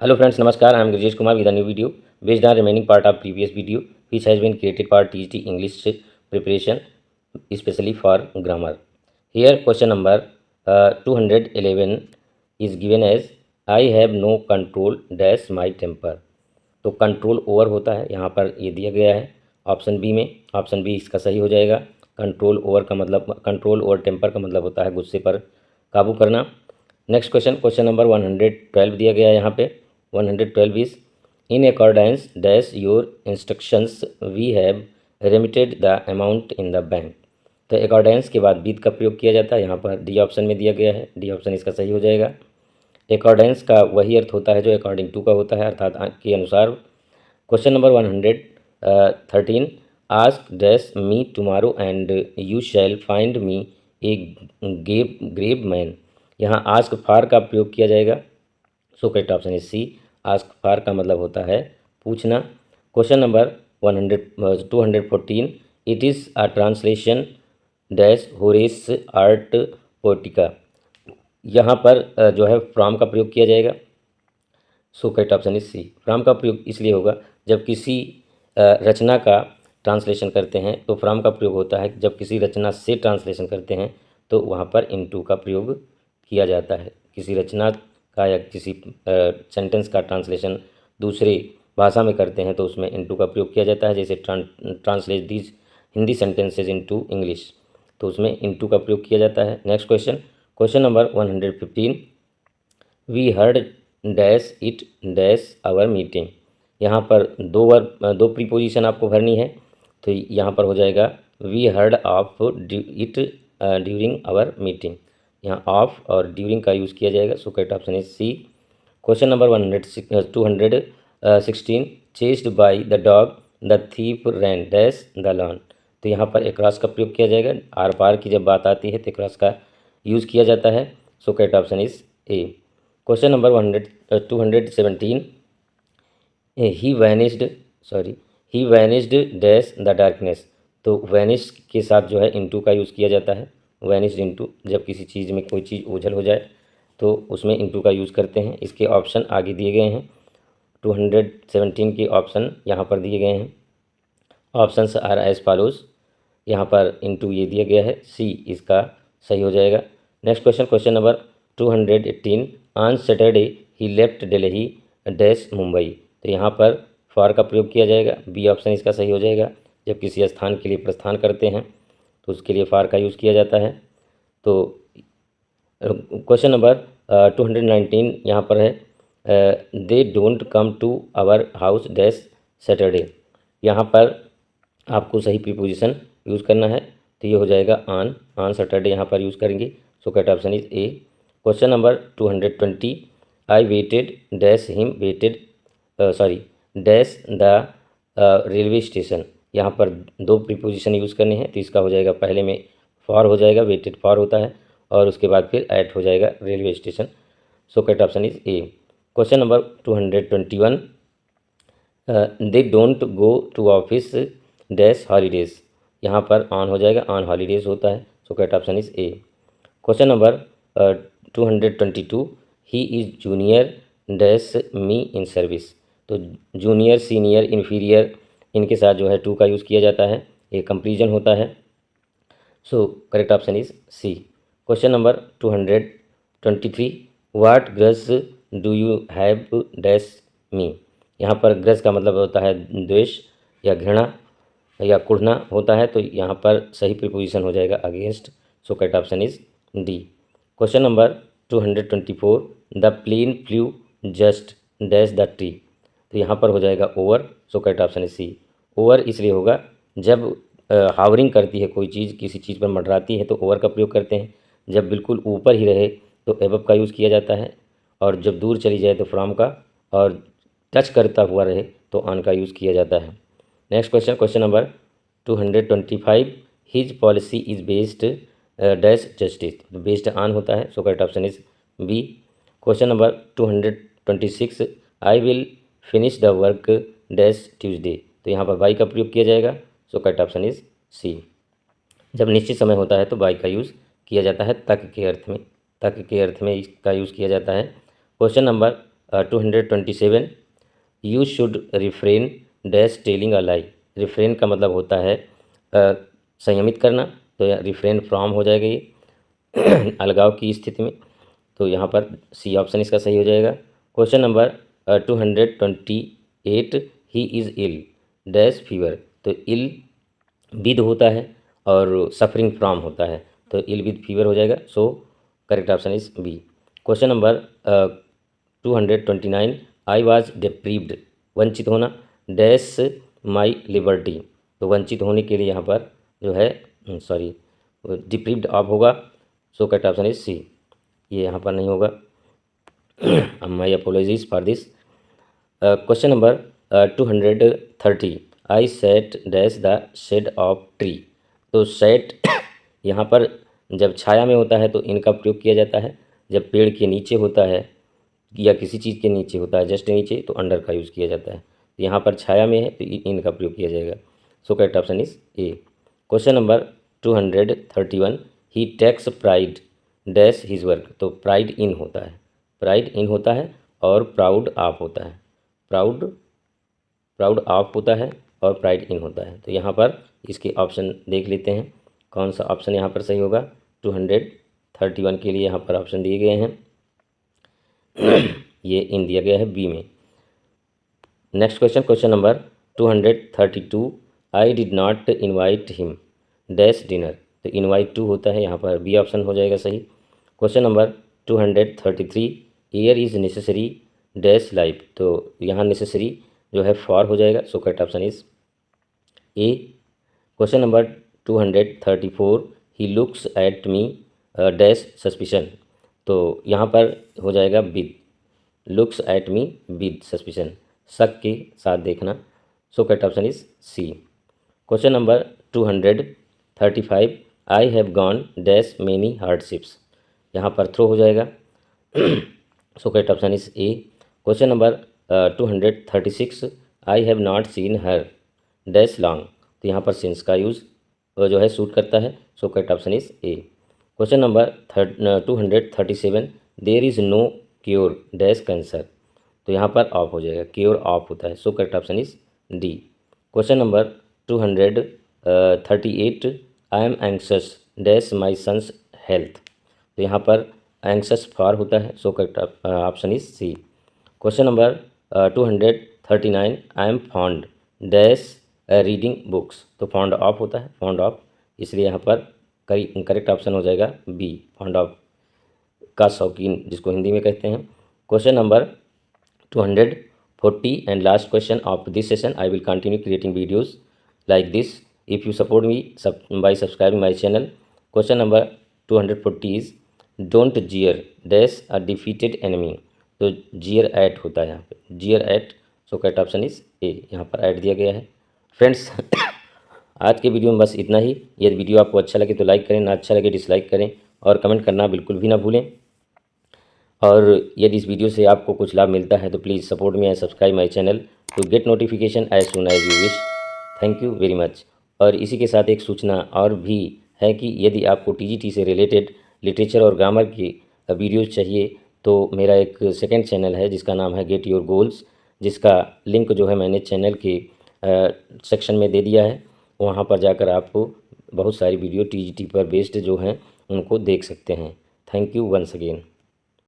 Hello friends, Namaskar. I am Grijesh Kumar with a new video based on remaining part of previous video which has been created for TGT English preparation especially for grammar. Here question number 211 is given as I have no control dash my temper. तो control over होता है, यहाँ पर ये दिया गया है option B में। ऑप्शन बी इसका सही हो जाएगा। कंट्रोल ओवर का मतलब कंट्रोल ओवर टेम्पर का मतलब होता है गुस्से पर काबू करना। नेक्स्ट क्वेश्चन, क्वेश्चन नंबर 112 दिया गया है यहाँ पे। 112 is in accordance dash your instructions we have remitted the amount in the bank. तो अकॉर्डेंस के बाद बीत का प्रयोग किया जाता है, यहाँ पर डी ऑप्शन में दिया गया है। डी ऑप्शन इसका सही हो जाएगा। अकॉर्डेंस का वही अर्थ होता है जो अकॉर्डिंग टू का होता है, अर्थात के अनुसार। Question number 113 ask dash me tomorrow and you shall find me a grave man. यहाँ आस्क फार का प्रयोग किया जाएगा। So correct option is C. Ask for का मतलब होता है पूछना। Question number 214 it is a translation dash Horace ars poetica. यहाँ पर जो है फ्रॉम का प्रयोग किया जाएगा। So correct option is C. From का प्रयोग इसलिए होगा जब किसी रचना का ट्रांसलेशन करते हैं तो फ्रॉम का प्रयोग होता है। जब किसी रचना से ट्रांसलेशन करते हैं तो वहाँ पर इनटू का प्रयोग किया जाता है। किसी रचना का या किसी सेंटेंस का ट्रांसलेशन दूसरे भाषा में करते हैं तो उसमें इनटू का प्रयोग किया जाता है। जैसे translate these Hindi sentences into English, तो उसमें इनटू का प्रयोग किया जाता है। Next question, question number 115 we heard dash it dash our meeting. यहाँ पर दो प्रीपोजिशन आपको भरनी है, तो यहाँ पर हो जाएगा we heard of it during our meeting. यहाँ ऑफ और ड्यूरिंग का यूज़ किया जाएगा। So correct option is C. Question number 216 chased by the dog the thief ran dash the lawn. तो यहाँ पर एक्रॉस का प्रयोग किया जाएगा। आर पार की जब बात आती है तो एक्रॉस का यूज़ किया जाता है। So correct option is A. Question number 217 he vanished dash the darkness. तो वैनिश के साथ जो है इनटू का यूज़ किया जाता है। वैनिस्ड इनटू, जब किसी चीज़ में कोई चीज़ ओझल हो जाए तो उसमें इनटू का यूज़ करते हैं। इसके ऑप्शन आगे दिए गए हैं। 217 के ऑप्शन यहाँ पर दिए गए हैं। Options are as follows. यहाँ पर इनटू ये दिया गया है, सी इसका सही हो जाएगा। Next question, question number 218 on Saturday he left Delhi dash Mumbai. तो यहाँ पर फॉर का प्रयोग किया जाएगा। बी ऑप्शन इसका सही हो जाएगा। जब किसी स्थान के लिए प्रस्थान करते हैं तो उसके लिए फॉर का यूज़ किया जाता है। तो क्वेश्चन नंबर 219 यहाँ पर है they don't come to our house dash Saturday. यहाँ पर आपको सही प्रीपोजिशन यूज़ करना है, तो ये हो जाएगा ऑन सैटरडे यहाँ पर यूज़ करेंगे। So correct option is A. Question number 220 I waited dash him waited dash the railway station. यहाँ पर दो प्रीपोजिशन यूज़ करने हैं, तो इसका हो जाएगा पहले में फॉर हो जाएगा, वेटेड फॉर होता है, और उसके बाद फिर एट हो जाएगा railway station. So correct option is A. Question number 221 they don't go to office dash holidays. यहाँ पर ऑन हो जाएगा, ऑन हॉलीडेज होता है। So correct option is A. Question number 222 he is junior dash me in service. तो junior, senior, inferior, इनके साथ जो है टू का यूज़ किया जाता है, ये कंपेरिजन होता है। So correct option is C. Question number 223 what grudge do you have dash me. यहाँ पर ग्रज का मतलब होता है द्वेष या घृणा या कुढ़ना होता है, तो यहाँ पर सही प्रीपोजिशन हो जाएगा against. So correct option is D. Question number 224 the plane flew just dash the tree. तो यहाँ पर हो जाएगा over. So correct option is C. Over इसलिए होगा जब हावरिंग करती है कोई चीज़, किसी चीज़ पर मंडराती है तो ओवर का प्रयोग करते हैं। जब बिल्कुल ऊपर ही रहे तो एबव का यूज़ किया जाता है, और जब दूर चली जाए तो फ्रॉम का, और टच करता हुआ रहे तो ऑन का यूज़ किया जाता है। Next question, question number 225 his policy is based dash justice. तो बेस्ड ऑन होता है। So correct option is B. Question number 226 I will finish the work dash Tuesday. तो यहाँ पर बाई का प्रयोग किया जाएगा। So correct option is C. जब निश्चित समय होता है तो बाई का यूज़ किया जाता है तक के अर्थ में, तक के अर्थ में इसका यूज़ किया जाता है। Question number 227 you should refrain dash telling a lie. Refrain का मतलब होता है संयमित करना, तो रिफ्रेन फ्रॉम हो जाएगा ये अलगाव की स्थिति में, तो यहाँ पर सी ऑप्शन इसका सही हो जाएगा। Question number 228 he is ill dash fever. तो इल विद होता है और सफरिंग फ्रॉम होता है, तो इल विद फीवर हो जाएगा। So correct option is B. Question number 229 I was deprived, वंचित होना, डैश माई लिबर्टी। तो वंचित होने के लिए यहाँ पर जो है सॉरी डिप्रीव्ड ऑफ होगा। So correct option is C, ये यहाँ पर नहीं होगा। My apologies for this. Question number 230 I set dash the shade of tree. तो सेट यहाँ पर जब छाया में होता है तो इनका प्रयोग किया जाता है, जब पेड़ के नीचे होता है या किसी चीज़ के नीचे होता है जस्ट नीचे, तो अंडर का यूज़ किया जाता है। तो यहाँ पर छाया में है तो इनका प्रयोग किया जाएगा। So correct option is A. Question number 231 he takes pride dash his work. तो प्राइड इन होता है, प्राइड इन होता है और प्राउड ऑफ होता है, प्राउड ऑफ होता है और प्राइड इन होता है। तो यहाँ पर इसके ऑप्शन देख लेते हैं कौन सा ऑप्शन यहाँ पर सही होगा। 231 के लिए यहाँ पर ऑप्शन दिए गए हैं ये इन दिया गया है बी में। Next question, question number 232 I did not invite him dash dinner. तो इनवाइट टू होता है, यहाँ पर बी ऑप्शन हो जाएगा सही। Question number 233 air is necessary dash life. तो यहाँ नेसेसरी जो है फॉर हो जाएगा। So correct option is A. Question number 234 he looks at me dash suspicion. तो यहाँ पर हो जाएगा with, looks at me with suspicion, शक के साथ देखना। So correct option is C. Question number 235 I have gone dash many hardships. यहाँ पर थ्रो हो जाएगा। So correct option is A. Question number 236 I have not seen her dash long. तो यहाँ पर सिंस का यूज़ जो है सूट करता है। So correct option is A. Question number 237 there is no cure dash cancer. तो यहाँ पर ऑफ हो जाएगा, क्योर ऑफ होता है। So correct option is D. Question number 238 I am anxious dash my son's health. तो यहाँ पर एंक्शस फॉर होता है। So correct option is C. Question number 239 I am fond dash reading books. तो fond of होता है, fond of, इसलिए यहाँ पर करेक्ट ऑप्शन हो जाएगा बी, फॉन्ड ऑफ का शौकीन जिसको हिंदी में कहते हैं। Question number 240 and last question of this session. I will continue creating videos like this if you support me by subscribing my channel. Question number 240 is don't jeer dash a defeated enemy. तो jeer at होता है यहाँ पे, jeer at। So correct option is ए, यहाँ पर add दिया गया है। फ्रेंड्स आज के वीडियो में बस इतना ही। यदि वीडियो आपको अच्छा लगे तो लाइक करें, ना अच्छा लगे डिसलाइक करें और कमेंट करना बिल्कुल भी ना भूलें। और यदि इस वीडियो से आपको कुछ लाभ मिलता है तो please support me and subscribe my channel to get notification as soon as you wish. Thank you very much. और इसी के साथ एक सूचना और भी है कि यदि आपको टीजीटी से रिलेटेड लिटरेचर और ग्रामर की वीडियोज़ चाहिए तो मेरा एक सेकंड चैनल है जिसका नाम है गेट योर गोल्स, जिसका लिंक जो है मैंने चैनल के सेक्शन में दे दिया है। वहाँ पर जाकर आपको बहुत सारी वीडियो टीजीटी पर बेस्ड जो हैं उनको देख सकते हैं। Thank you once again.